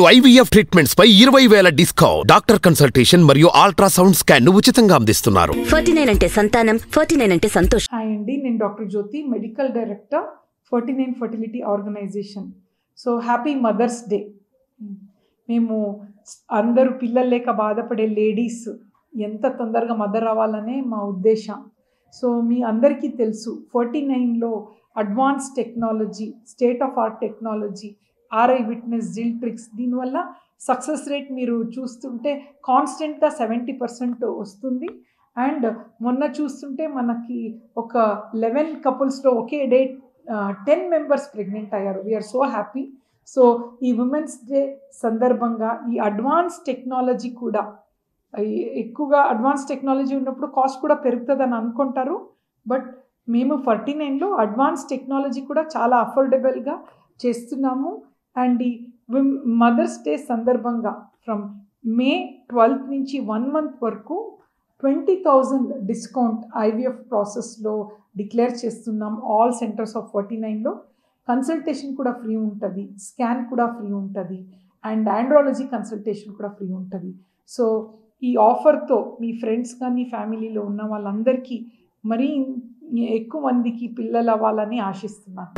IVF treatments పై 20,000 discount. Doctor consultation మరియు ultrasound scan ను ఉచితంగా అందిస్తున్నారు. 49 అంటే సంతానం, 49 అంటే సంతోషం. హాయ్ అండి, నేను doctor Jyothi, medical director 49 fertility organisation. So happy Mother's Day. మేము అందరూ పిల్లలు లేక బాధపడే లేడీస్ ఎంత తొందరగా మదర్ అవ్వాలనే మా ఉద్దేశం. సో మీ అందరికీ తెలుసు 49లో advance technology, state of art technology, RI Witness, జిల్ట్రిక్స్, దీనివల్ల సక్సెస్ రేట్ మీరు చూస్తుంటే కాన్స్టెంట్గా 70% వస్తుంది. అండ్ మొన్న చూస్తుంటే మనకి ఒక 11 కపుల్స్లో ఒకే డే 10 మెంబర్స్ ప్రెగ్నెంట్ అయ్యారు. We are so happy. సో ఈ ఉమెన్స్ డే సందర్భంగా ఈ అడ్వాన్స్ టెక్నాలజీ కూడా, ఎక్కువగా అడ్వాన్స్ టెక్నాలజీ ఉన్నప్పుడు కాస్ట్ కూడా పెరుగుతుందని అనుకుంటారు. బట్ మేము 49లో అడ్వాన్స్ టెక్నాలజీ కూడా చాలా అఫోర్డబుల్గా చేస్తున్నాము. అండ్ ఈ మదర్స్ డే సందర్భంగా ఫ్రమ్ మే 12 నుంచి 1 మంత్ వరకు 20,000 డిస్కౌంట్ IVF ప్రాసెస్లో డిక్లేర్ చేస్తున్నాం. ఆల్ సెంటర్స్ ఆఫ్ 49లో కన్సల్టేషన్ కూడా ఫ్రీ ఉంటుంది, స్కాన్ కూడా ఫ్రీ ఉంటుంది, అండ్ ఆండ్రాలజీ కన్సల్టేషన్ కూడా ఫ్రీ ఉంటుంది. సో ఈ ఆఫర్తో మీ ఫ్రెండ్స్ కానీ ఫ్యామిలీలో ఉన్న వాళ్ళందరికీ మరీ ఎక్కువ మందికి పిల్లలు అవ్వాలని ఆశిస్తున్నాను.